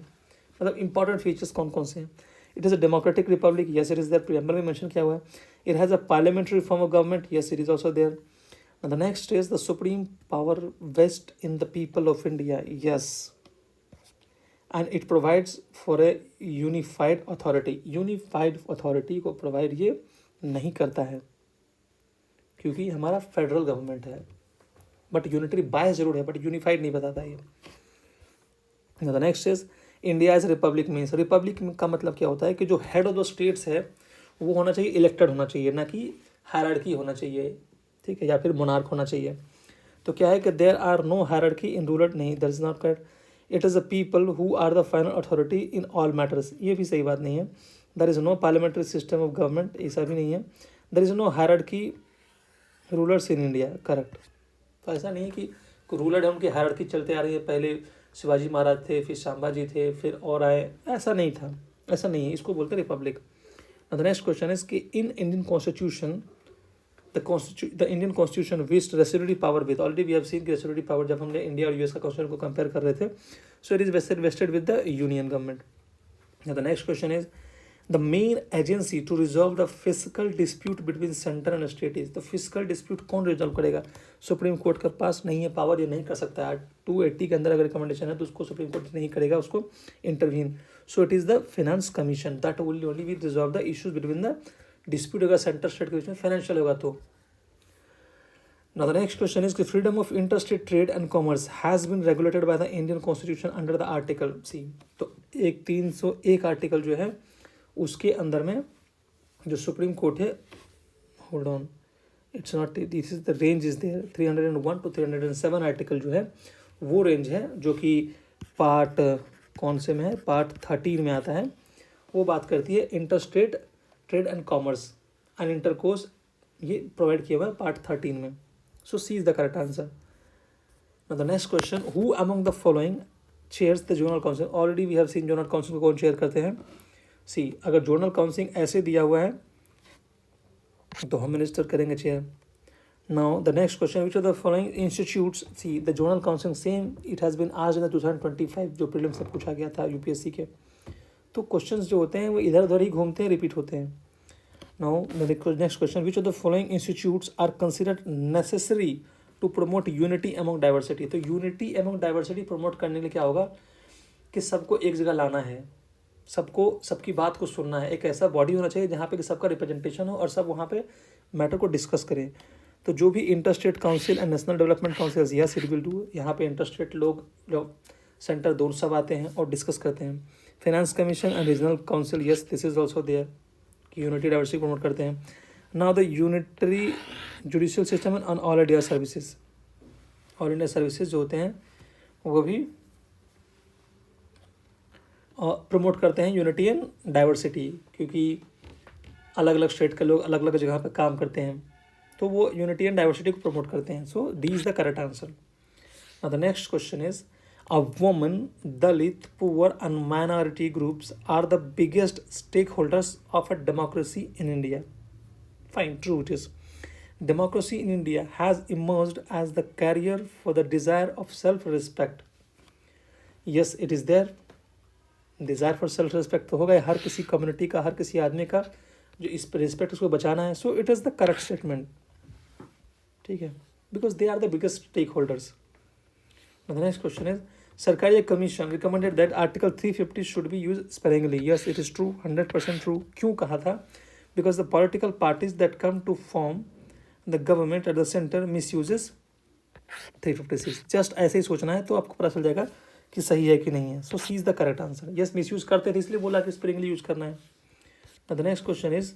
Speaker 1: मतलब इंपॉर्टेंट फीचर्स कौन कौन से हैं? It is a democratic republic, yes it is there, preamble में मेंशन किया हुआ है। It has a parliamentary form of government, yes it is also there. The next is the supreme power vest in the people of India, yes. And it provides for a unified authority. Unified authority को provide ये नहीं करता है क्योंकि हमारा federal government है, but unitary by जरूर है, बट यूनिफाइड नहीं बताता ये। The next is India as republic means, republic का मतलब क्या होता है कि जो हेड ऑफ द स्टेट्स है वो होना चाहिए, इलेक्टेड होना चाहिए, ना कि हायरार्की होना चाहिए, ठीक है, या फिर मोनार्क होना चाहिए। तो क्या है कि there are no hierarchy in ruler, नहीं, that is not correct. It is the people who are the final authority in all matters, ये भी सही बात नहीं है। There is no parliamentary system of government, ऐसा भी नहीं है। There is no hierarchy rulers in India, correct. तो ऐसा नहीं है कि रूलर है, उनकी हायरार्की चलते आ रही है, पहले शिवाजी महाराज थे, फिर संभाजी थे, फिर और आए, ऐसा नहीं था, ऐसा नहीं है, इसको बोलते हैं republic. The next question is कि in Indian constitution the Indian constitution vest residuary power with, already we have seen कि रेसिडेंटी पावर जब हमने इंडिया और यूएस का कॉन्स्टिट्यूशन को कंपेयर कर रहे थे, so it is vested with the union government. The next question is the main agency to resolve the physical dispute between centre and state is, the physical dispute कौन resolve करेगा? Supreme court के पास नहीं है power, ये नहीं कर सकता है। 280 के अंदर अगर रिकमेंडेशन है तो उसको सुप्रीम कोर्ट नहीं करेगा, उसको intervene. So it is the finance commission that will only will resolve the issues between the dispute, अगर सेंटर स्टेट के बीच में फाइनेंशियल होगा तो। Now the next question is कि freedom of interstate trade and commerce has been regulated by the Indian Constitution under the article C। तो एक 301 article जो है उसके अंदर में जो सुप्रीम कोर्ट है, hold on, it's not, this is the range is there, 301 to 307 article जो है वो रेंज है, जो कि पार्ट कौन से में है, पार्ट 13 में आता है। वो बात करती है interstate trade and commerce and intercourse, ये प्रोवाइड किया हुआ है पार्ट 13 में। So C is the correct answer. Now the next question, who among the following chairs the Journal Council? Already we have seen Journal Council को कौन chair करते हैं। C, अगर Journal Council ऐसे दिया हुआ है तो हम मिनिस्टर करेंगे chair. Now the next question, which of the following institutes, see the Journal Council same it has been asked in the 2025 जो प्रीलिम्स से पूछा गया था यूपीएससी के। तो क्वेश्चंस जो होते हैं वो इधर उधर ही घूमते हैं, रिपीट होते हैं। Now the next question, which of the following institutes are considered necessary to promote unity among diversity? तो unity among diversity promote करने के लिए क्या होगा कि सबको एक जगह लाना है, सबको सबकी बात को सुनना है, एक ऐसा बॉडी होना चाहिए जहाँ पे कि सबका रिप्रेजेंटेशन हो और सब वहाँ पे मैटर को डिस्कस करें। तो जो भी interstate council and national development council, yes it will do, यहाँ पे इंटरस्टेट लोग जो सेंटर दोनों सब आते हैं और डिस्कस करते हैं। Finance commission and regional council, yes this is also there, कि यूनिटी डाइवर्सिटी प्रमोट करते हैं। Now the unitary judicial system on all India services, all India services जो होते हैं वो भी प्रमोट करते हैं यूनिटी एंड डाइवर्सिटी, क्योंकि अलग अलग स्टेट के लोग अलग अलग जगह पर काम करते हैं, तो वो यूनिटी एंड डाइवर्सिटी को प्रमोट करते हैं। So D is the correct answer. Now the next question is a woman, Dalit, poor and minority groups are the biggest stakeholders of a democracy in India. Fine, true it is. Democracy in India has emerged as the carrier for the desire of self-respect. Yes, it is there. Desire for self-respect तो होगा हर किसी community का, हर किसी आदमी का, जो इस पर रिस्पेक्ट उसको बचाना है। So it is the correct statement, ठीक है, because they are the biggest stake holders. The next question is Sarkaria commission recommended that article 350 should be use sparingly. Yes it is true, 100% true. क्यों कहा था? Because the political parties that come to form the government at the centre misuses 356। Just ऐसे ही सोचना है तो आपको पता चल जाएगा कि सही है कि नहीं है। So C is the correct answer. Yes misuse करते थे इसलिए बोला कि स्पेरिंगली यूज करना है। The next question is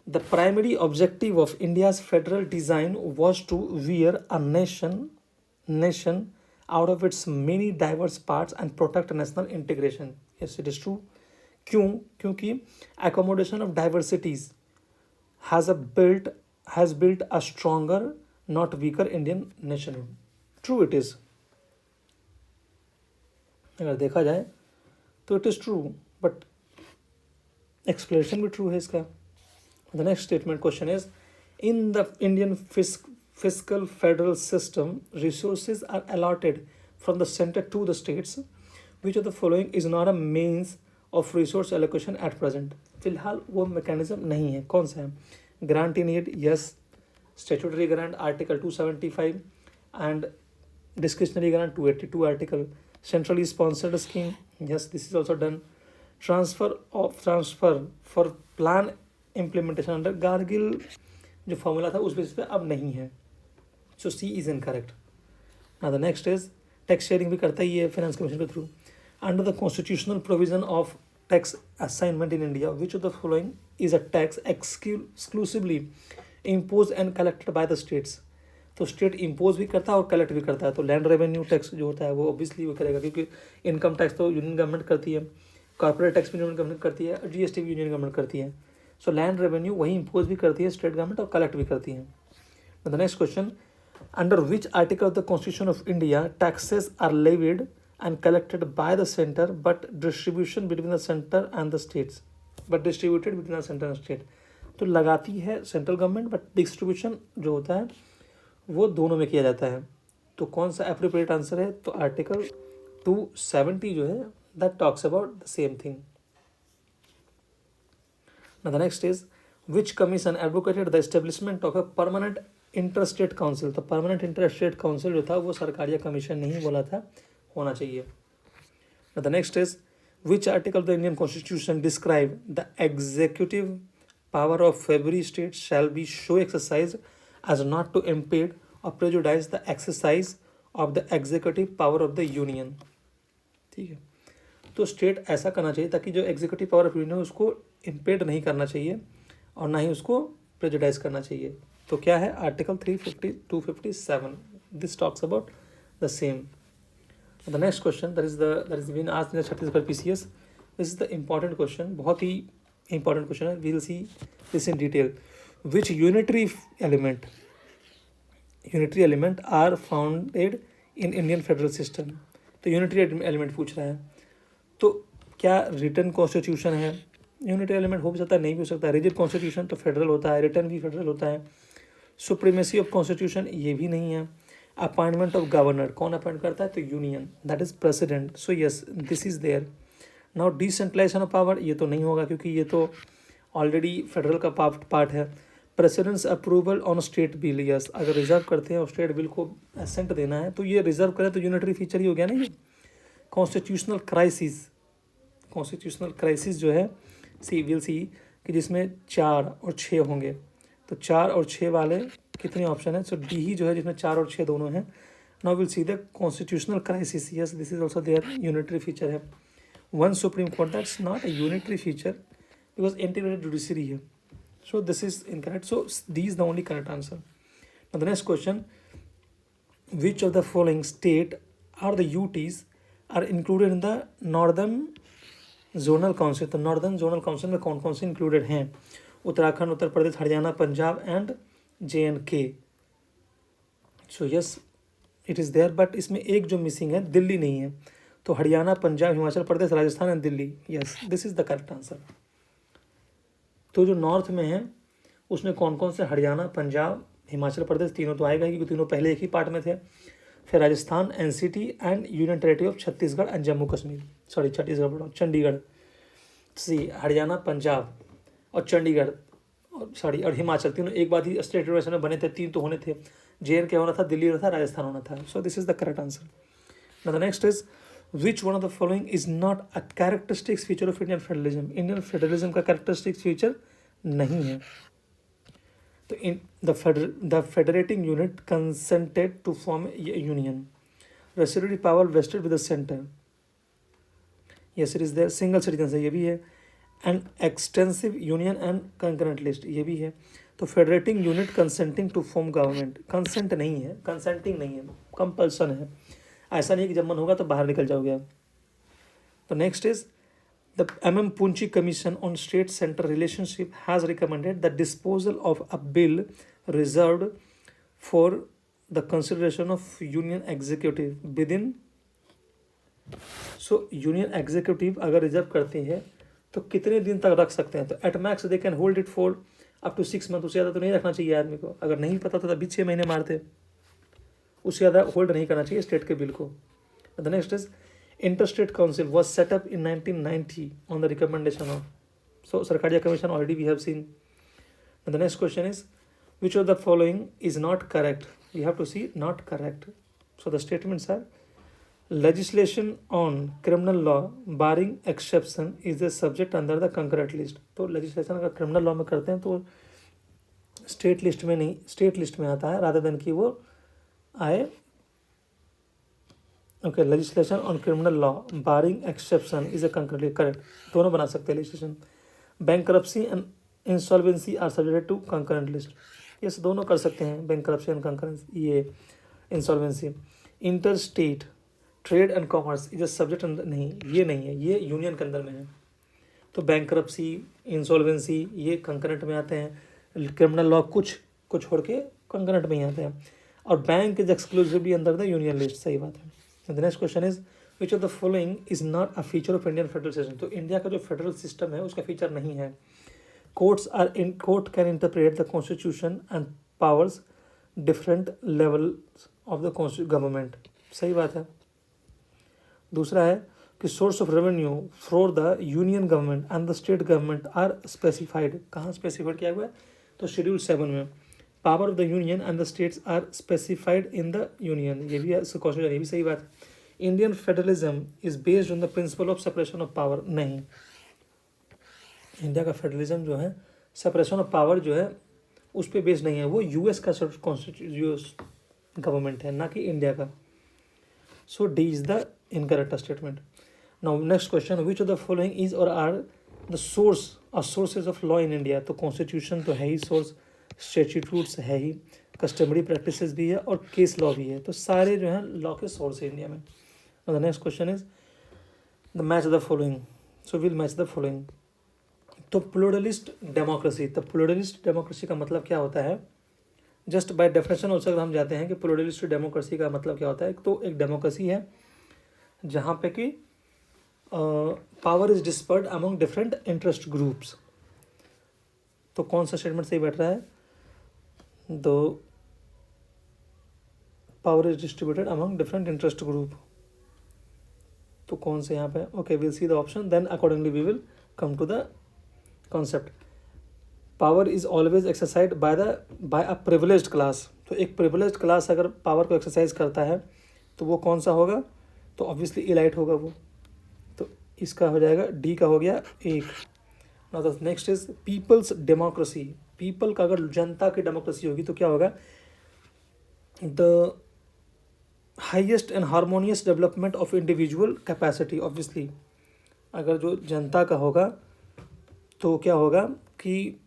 Speaker 1: the primary objective of India's federal design was to wear a nation out of its many diverse parts and protect national integration. Yes, it is true. क्यों? क्योंकि accommodation of diversities has built a stronger, not weaker Indian nationhood. True it is. अगर देखा जाए तो it is true, but explanation भी true है इसका। The next statement question is in the Indian fiscal federal system, resources are allotted from the center to the states. Which of the following is not a means of resource allocation at present? फिलहाल वो mechanism नहीं है। कौन सा है? Grant in aid, yes. Statutory grant, Article 275, and discretionary grant, 282 article. Centrally sponsored scheme, yes, this is also done. Transfer for plan implementation under Gargill जो formula था उस बेसिस पे अब नहीं है। So C is incorrect. Now the next is tax sharing भी करता ही है फाइनेंस कमीशन के through. Under the constitutional provision of tax assignment in India, which of the following is a tax exclusively impose and collected by the states? तो state impose भी करता है और कलेक्ट भी करता है। तो लैंड रेवेन्यू टैक्स जो होता है वो ऑब्वियसली वो करेगा, क्योंकि इनकम टैक्स तो यूनियन गवर्नमेंट करती है, कॉर्पोरेट टैक्स भी यूनियन गवर्नमेंट करती है, और जीएसटी भी यूनियन गवर्नमेंट करती है। सो लैंड रेवेन्यू वही इम्पोज भी करती है स्टेट गवर्नमेंट और कलेक्ट भी करती है। The next question, under which article of the constitution of India taxes are levied and collected by the centre but distribution between the centre and the states, but distributed between the centre and state. तो लगाती है central government but distribution जो होता है वो दोनों में किया जाता है। तो कौन सा एप्रोप्रिएट आंसर है? तो आर्टिकल 270 जो है that talks about the same thing. Now the next is which commission advocated the establishment of a permanent interstate council? तो permanent interstate council जो था वो सरकारिया कमीशन नहीं बोला था, होना चाहिए। Now the next is which article of the Indian Constitution describe the executive power of every state shall be so exercised as not to impede or prejudice the exercise of the executive power of the union। ठीक है, तो state ऐसा करना चाहिए ताकि जो executive power of union है उसको इम्पेड नहीं करना चाहिए और ना ही उसको प्रेजुडाइज करना चाहिए। तो क्या है? Article 350 257 this talks about the same. The next question that is been asked in Chhattisgarh PCS, this is the important question, बहुत ही इंपॉर्टेंट क्वेश्चन है। We will see this in detail. Which unitary element are founded in Indian federal system? तो unitary element पूछ रहा है, तो क्या return constitution है? यूनिटरी एलिमेंट हो भी सकता है, नहीं भी हो सकता है। रिजिड कॉन्स्टिट्यूशन तो फेडरल होता है, रिटर्न भी फेडरल होता है। सुप्रीमेसी ऑफ कॉन्स्टिट्यूशन ये भी नहीं है। अपॉइंटमेंट ऑफ गवर्नर, कौन अपॉइंट करता है? तो union, that is president. So yes this is there. Now decentralization of power, ये तो नहीं होगा क्योंकि ये तो ऑलरेडी फेडरल का पार्ट है। President's approval on state bill, yes, अगर रिजर्व करते हैं और स्टेट बिल को असेंट देना है तो ये रिजर्व करें तो यूनिटरी फीचर ही हो गया ना ये। कॉन्स्टिट्यूशनल क्राइसिस जो है विल सी कि जिसमें 4 और 6 होंगे, तो 4 और 6 वाले कितने ऑप्शन है? सो डी ही जो है जिसमें 4 और 6 दोनों हैं। Now will see the constitutional crisis, yes this is also there, unitary feature है। One supreme court, that's not a unitary feature because integrated judiciary है। So this is incorrect. So D is the only correct answer. Now the next question, which of the following state are the UTs are included in the northern zonal council? तो northern zonal council में कौन कौन से included हैं? Uttarakhand, Uttar Pradesh, Haryana, Punjab and JNK। So yes it is there, but इसमें एक जो missing है, दिल्ली नहीं है। तो Haryana, Punjab, Himachal Pradesh, Rajasthan and Delhi, yes this is the correct answer. तो जो नॉर्थ में है उसमें कौन कौन से? हरियाणा, पंजाब, हिमाचल प्रदेश, तीनों तो आएगा क्योंकि तीनों पहले एक ही पार्ट में थे। फिर Rajasthan, NCT and union territory of Chhattisgarh and Jammu Kashmir, sorry Chhattisgarh बोला, चंडीगढ़। हरियाणा, पंजाब और चंडीगढ़ और हिमाचल, तीनों एक बार ही स्टेट रिजर्वेशन में बने थे, 3 तो होने थे। JNK होना था, दिल्ली होना था, राजस्थान होना था। So this is the correct answer. Now the next is which one of the following is not a characteristics feature of Indian federalism? Indian federalism का कैरेक्टरिस्टिक्स फीचर नहीं है। तो in the federating unit consented to form union, residuary power vested with the centre, yes it is there. Single citizen है, ये भी है। And extensive union and concurrent list, ये भी है। तो federating unit consenting to form government, consent नहीं है, कंसेंटिंग नहीं है, कंपल्सन है। ऐसा नहीं कि जब मन होगा तो बाहर निकल जाओगे आप। तो next is the MM Punchi Commission on State Center Relationship has recommended the disposal of a bill reserved for the consideration of Union Executive within। So Union Executive अगर रिजर्व करते हैं तो कितने दिन तक रख सकते हैं? तो at max they can hold it for up to 6 month, उससे ज़्यादा तो नहीं रखना चाहिए आदमी को। अगर नहीं पता तो तभी 6 महीने मारते, उससे ज़्यादा होल्ड नहीं करना चाहिए स्टेट के बिल को। The next is interstate council was set up in 1990 on the recommendation of, so Sarkaria commission already we have seen. The next question is which of the following is not correct? You have to see not correct. So the statements are legislation on criminal law barring exception is a subject under the concurrent list। तो legislation अगर criminal law में करते हैं तो state list में नहीं, state list में आता है रादर देन कि वो आए। Okay, legislation on criminal law barring exception is a concurrent, correct, दोनों बना सकते हैं legislation. Bankruptcy and insolvency are subjected to concurrent list, yes दोनों कर सकते हैं, बैंकरप्सी एंड कंकरेंसी, ये insolvency. Inter state trade and commerce is a subject, नहीं ये नहीं है, ये यूनियन के अंदर में है। तो बैंकरप्सी, इंसॉल्वेंसी ये कंकरेंट में आते हैं, क्रिमिनल लॉ कुछ छोड़ के कंकरेंट में ही आते हैं। और bank is exclusively under the union list, सही बात है। The next question is which of the following is not a feature of Indian federal system, तो इंडिया का जो फेडरल सिस्टम है उसका फीचर नहीं है। Court can interpret the constitution and powers different level of the government, सही बात है। दूसरा है कि source of revenue for the union government and the state government are specified, कहाँ स्पेसिफाइड किया हुआ है, तो शेड्यूल 7 में। Power of the union and the states are specified in the union, ये भी क्वेश्चन, ये भी सही बात है। Indian federalism is based on the principle of separation of power, नहीं, इंडिया का फेडरलिज्म जो है सेपरेशन ऑफ पावर जो है उस पर बेस्ड नहीं है, वो यूएस का यूएस गवर्नमेंट है, ना कि इंडिया का। So D is the incorrect statement. Now next question, which of the following is or are the source or sources of law in India, तो कॉन्स्टिट्यूशन तो है ही सोर्स, स्टैट्यूट्स है ही, customary practices भी है और केस लॉ भी है, तो सारे जो है लॉ के सोर्स है इंडिया में। The next question is the match the following, so will match the following. तो प्लूरलिस्ट डेमोक्रेसी, तो प्लूरलिस्ट डेमोक्रेसी का मतलब क्या होता है, जस्ट बाय डेफिनेशन ऑल्सो अगर हम जाते हैं कि प्लूरलिस्ट डेमोक्रेसी का मतलब क्या होता है, तो एक डेमोक्रेसी है जहाँ पे कि power is dispersed among different interest groups, तो कौन सा स्टेटमेंट सही बैठ रहा है, the power is distributed among different interest group, तो कौन से यहाँ पे, okay will see the option then accordingly we will come to the concept. Power is always exercise by a privileged class, तो एक प्रिविलेज्ड क्लास अगर power को exercise करता है तो वो कौन सा होगा, तो ऑब्वियसली इलाइट होगा वो, तो इसका हो जाएगा डी का हो गया एक। Now the next is people's democracy, people का अगर जनता की डेमोक्रेसी होगी तो क्या होगा, the highest and harmonious development of individual capacity, obviously अगर जो जनता का होगा तो क्या होगा कि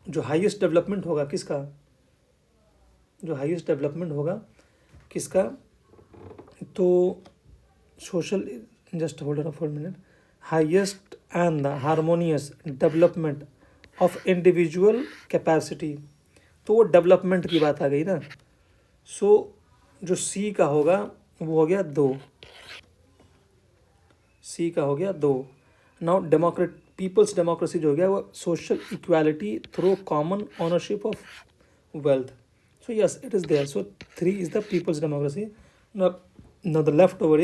Speaker 1: जो हाईएस्ट डेवलपमेंट होगा किसका, जो हाईएस्ट डेवलपमेंट होगा किसका, तो social, just hold for minute, highest and the harmonious development of individual capacity, तो वो डेवलपमेंट की बात आ गई ना। सो जो सी का होगा वो हो गया 2, सी का हो गया 2। नाउ डेमोक्रेट पीपल्स डेमोक्रेसी जो हो गया वो social equality through common ownership of wealth, so yes it is there, so 3 is the people's democracy. now the leftover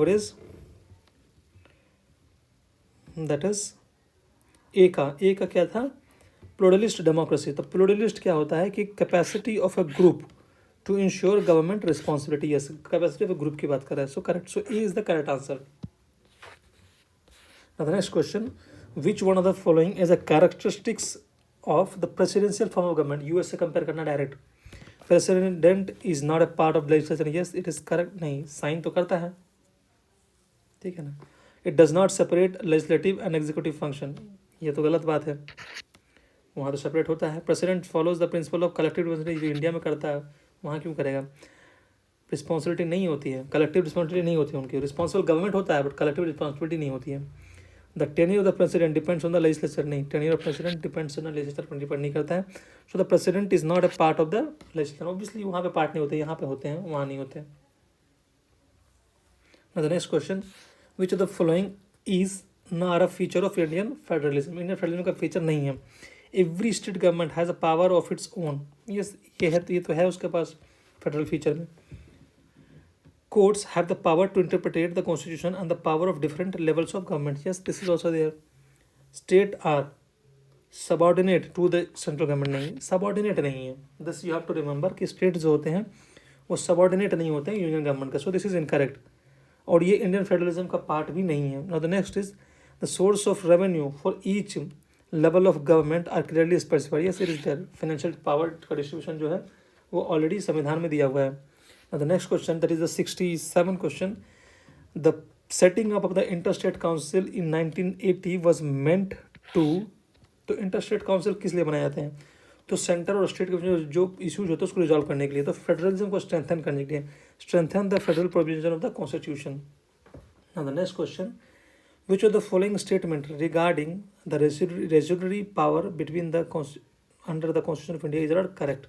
Speaker 1: is that is A का क्या था, प्लूरलिस्ट डेमोक्रेसी। तो प्लूरलिस्ट क्या होता है कि capacity of a group to ensure government responsibility, yes capacity of a group की बात कर रहा है, so correct, so A is the correct answer. Now the next question, which one of the following is a characteristics of the presidential form of government, US से compare करना direct, president is not a part of legislature, yes it is correct, नहीं sign तो करता है, ठीक है ना। It does not separate legislative and executive function, ये तो गलत बात है, वहाँ तो सेपरेट होता है। President follows the principle of collective responsibility, जो इंडिया में करता है वहाँ क्यों करेगा, रिस्पॉन्सिबिलिटी नहीं होती है, कलेक्टिव रिस्पॉन्सिबिलिटी नहीं होती है उनकी, रिस्पॉन्सिबल गवर्नमेंट होता है बट कलेक्टिव रिस्पॉन्सिबिलिटी नहीं होती है। The tenure of the president depends on the legislature, नहीं tenure of president depends on the legislature पर डिपेंड नहीं करता है। So the president is not a part of the legislature, obviously वहाँ पे पार्ट नहीं होते, यहाँ पे होते हैं, वहाँ नहीं होते। The next question, which of the following is not a feature of Indian federalism, Indian federalism का फीचर नहीं है। Every state government has a power of its own, yes ये है, तो ये तो है उसके पास फेडरल फीचर में। Courts have the power to interpret the constitution and the power of different levels of government. Yes, this is also there. State are subordinate to the central government, नहीं subordinate नहीं है, this you have to remember कि state जो होते हैं वो subordinate नहीं होते हैं यूनियन गवर्नमेंट का, so this is incorrect, और ये इंडियन फेडरलिज्म का पार्ट भी नहीं है। Now the next is the source of revenue for each level of government are clearly specified. Yes, it is there. Financial power का distribution जो है वो ऑलरेडी संविधान में दिया हुआ है। Now the next question, that is the 67 question, the setting up of the interstate council in 1980 was meant to, तो interstate council किस लिए बनाए जाते हैं, तो सेंटर और स्टेट के जो इश्यूज होते हैं उसको रिजॉल्व करने के लिए, तो फेडरलिज्म को स्ट्रेंथन करने के लिए, strengthen the federal provision of the constitution. Now the next question, which of the following statement regarding the residuary power between the under the Constitution of India is not correct.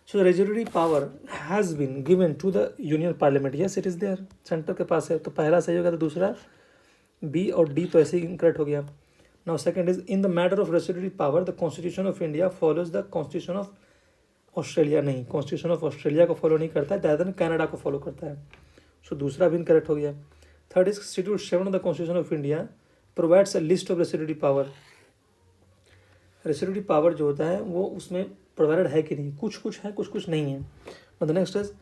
Speaker 1: So the legislative power has been given to the Union Parliament. Yes, it is there. Centre के पास है. तो पहला सही होगा, तो दूसरा B और D तो ऐसे ही इनकरेक्ट हो गया. Now second is in the matter of restrictive power the constitution of India follows the constitution of Australia. नहीं, कॉन्स्टिट्यूशन ऑफ ऑस्ट्रेलिया को फॉलो नहीं करता है, ज़्यादातर कनाडा को फॉलो करता है. सो दूसरा भी इनकरेक्ट हो गया. Third is schedule 7 of the constitution of India provides a list of restrictive power. Restrictive power जो होता है वो उसमें प्रोवाइडेड है कि नहीं, कुछ कुछ है, कुछ कुछ नहीं है. The next is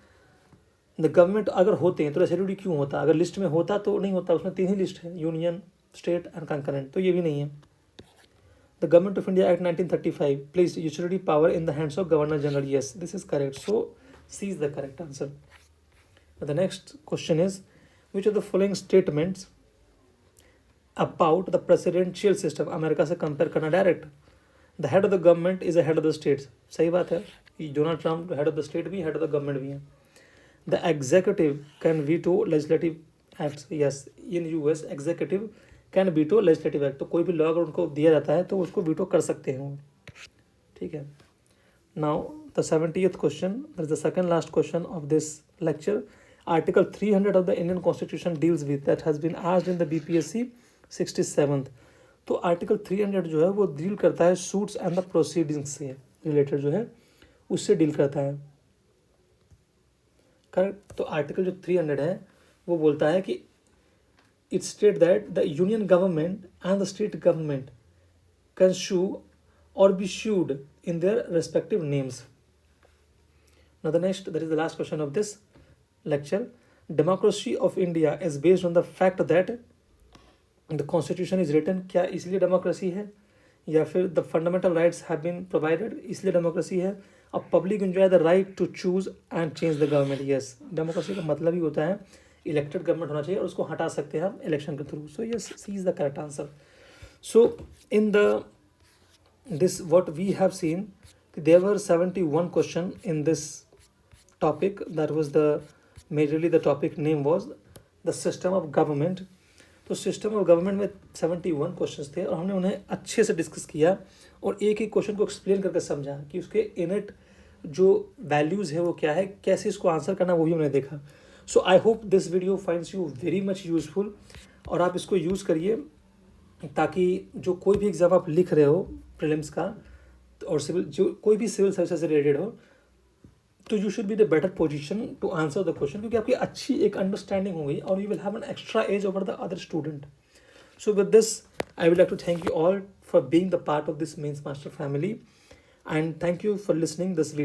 Speaker 1: the government अगर होते हैं तो रेस्ट्रिक्टिव क्यों होता, अगर लिस्ट में होता तो नहीं होता. उसमें 3 ही लिस्ट है, यूनियन, स्टेट एंड कंकरेंट, तो ये भी नहीं है. The government of India act 1935 placed utility power in the hands of governor general. Yes, this is correct. So C is the correct answer. The next question is which of the following statements about the presidential system, America से compare करना direct. The head of the government is the head of the states. सही बात है, Donald Trump head of the state भी, head of the government भी है. The executive can veto legislative acts. Yes, in US executive can veto legislative act. तो कोई भी law अगर उनको दिया जाता है तो उसको वीटो कर सकते हैं वो. ठीक है. Now the 70th question, that is the second last question of this lecture. Article 300 of the Indian constitution deals with, that has been asked in the BPSC 67th. तो आर्टिकल 300 जो है वो डील करता है सूट्स एंड द प्रोसीडिंग्स से related, जो है उससे डील करता है. करेक्ट. तो आर्टिकल जो 300 है वो बोलता है कि it state that the union government and the state government can sue or be sued in their respective names. Now the next, that is the last question of this lecture. Democracy of India is based on the fact that the constitution is written. क्या इसलिए democracy है, या फिर the fundamental rights have been provided इसलिए democracy है. अब public enjoy the right to choose and change the government. Yes, democracy का मतलब ही होता है इलेक्टेड गवर्नमेंट होना चाहिए और उसको हटा सकते हैं हम इलेक्शन के through. So yes, C is the correct answer. So in the this what we have seen, there were 71 question in this topic. That was the majorly the topic name was the system of government. तो system of government में 71 questions थे और हमने उन्हें अच्छे से discuss किया और एक एक क्वेश्चन को एक्सप्लेन करके समझा कि उसके इनेट जो वैल्यूज़ है वो क्या है, कैसे इसको आंसर करना वो भी हमने देखा. So I hope this video finds you very much useful और आप इसको यूज़ करिए ताकि जो कोई भी एग्ज़ाम आप लिख रहे हो प्रीलिम्स का और सिविल, जो कोई भी सिविल सर्विस से रिलेटेड हो, तो you should be the better position to answer the question, क्योंकि आपकी अच्छी एक अंडरस्टैंडिंग होगी और you will have an extra edge over the other student. So with this I would like to thank you all for being the part of this mains master family and thank you for listening this video.